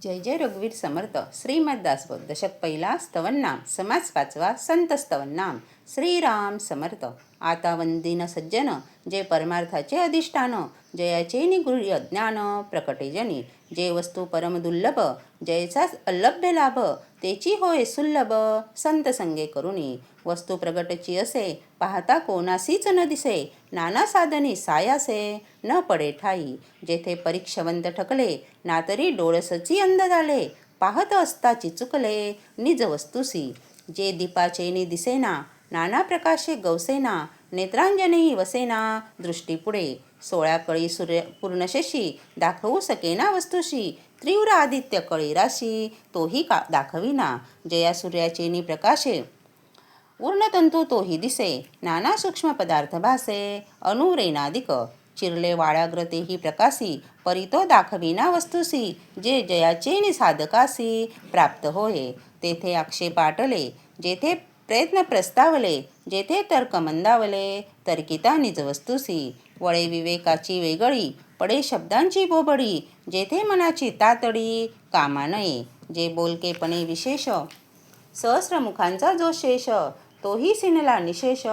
जय जय रघुवीर समर्थ. श्रीमद दासबोध दशक पहिला. स्तवननाम. समास पाचवा. संत स्तवननाम. श्रीराम समर्थ. आता वंदिन सज्जन, जे परमार्थाचे अधिष्ठान, जयाचे निगृह्य ज्ञान प्रकटे जनी, जे वस्तू परम दुर्लभ, जयचाच अल्लभ्य लाभ, तेची होय सुलभ, संत संगे करुणी. वस्तू प्रगटची असे, पाहता कोणासीच न दिसे, नाना साधनी सायासे, न पडे ठाई. जेथे परीक्षवंत ठकले, ना तरी डोळसची अंध झाले, पाहत असताची चुकले, निज वस्तुसी. जे दीपाचेनी दिसेना, नाना प्रकाशे गवसेना, नेत्रांजनेही वसेना, दृष्टी पुढे. 16 कळी सूर्य पूर्णशशी, दाखवू सकेना वस्तुशी, तीव्र आदित्य कळी राशी, तोही दाखविना. जया सूर्याचेनी प्रकाशे, ऊर्णतंतू तोही दिसे, नाना सूक्ष्म पदार्थ भासे, अनुरेनादिक. चिरले वाळाग्र तेही प्रकाशी, परी तो दाखविना वस्तुसी. जे जयाचेनी साधकासी प्राप्त होय, तेथे आक्षेप आटले, जेथे प्रयत्न प्रस्तावले, जेथे तर्क मंदावले, तर्किता निज वस्तुसी. वळे विवेकाची वेगळी, पडे शब्दांची बोबडी, जेथे मनाची तातडी, कामा नये. जे बोलकेपणे विशेष, सहस्रमुखांचा जो शेष, तोही सिनला निशेष,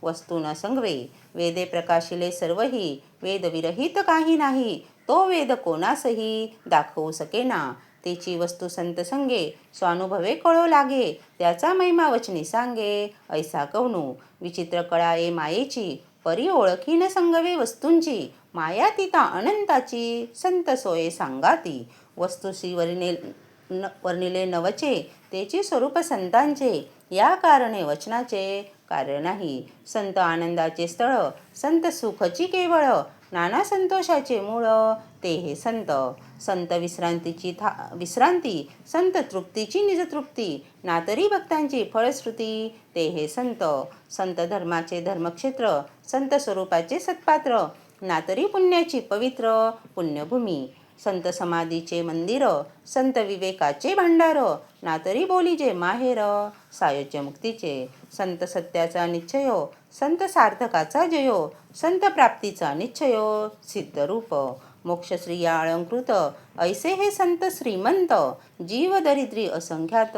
वस्तू न संगवे. वेदे प्रकाशिले सर्वही, वेद विरहित काही नाही, तो वेद कोणासही दाखवू सकेना. तेची वस्तू संत संगे, स्वानुभवे कळो लागे, त्याचा महिमा वचनी सांगे, ऐसा कवनू. विचित्र कळा ए मायेची, परी ओळखी न संगवे वस्तूंची, माया तिता अनंताची, संत सोये सांगाती. वस्तुसी वर्णिले नवचे, तेची स्वरूप संतांचे, या कारणे वचनाचे कारण नाही. संत आनंदाचे स्थळ, संत सुखची केवळ, नाना संतोषाचे मूळ, ते हे संत. संत विश्रांतीची विश्रांती, संत तृप्तीची निजतृप्ती, ना तरी भक्तांची फळश्रुती, ते हे संत. संत धर्माचे धर्मक्षेत्र, संत स्वरूपाचे सत्पात्र, ना तरी पुण्याची पवित्र पुण्यभूमी. संत समाधीचे मंदिर, संत विवेकाचे भांडार, ना तरी बोलीजे माहेर, सायुज्य मुक्तीचे. संत सत्याचा निश्चयो, संत सार्थकाचा जयो, संत प्राप्तीचा निश्चयो, सिद्धरूप. मोक्षश्रिया अलंकृत, ऐसे हे संत श्रीमंत, जीव दरिद्री असंख्यात,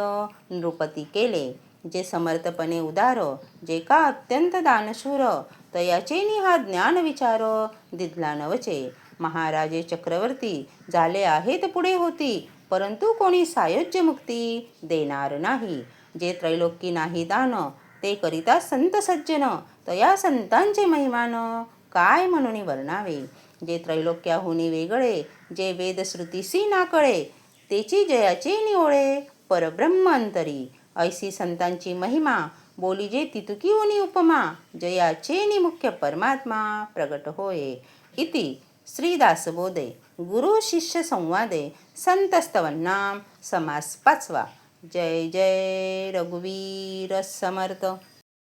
नृपती केले. जे समर्थपणे उदार, जे का अत्यंत दानशूर, तयाचे निहा ज्ञान विचार, दिधला नवचे. महाराजे चक्रवर्ती, झाले आहेत पुढे होती, परंतु कोणी सायुज्य मुक्ती देणार नाही. जे त्रैलोकी नाही दान, ते करिता संत सज्जन, तया संतांचे महिमान, काय म्हणून वर्णावे. जे त्रैलोक्याहुनी वेगळे, जे वेदश्रुतीसी ना कळे, तेची जयाचे निओळे, परब्रह्म अंतरी. ऐसी संतांची महिमा, बोली जे तितुकी होनी उपमा, जयाचे नि मुख्य परमात्मा प्रगट होय. इति श्री दासबोधे गुरु शिष्य संवादे संत स्तवननाम. समास पाचवा. जय जय रघुवीर समर्थ.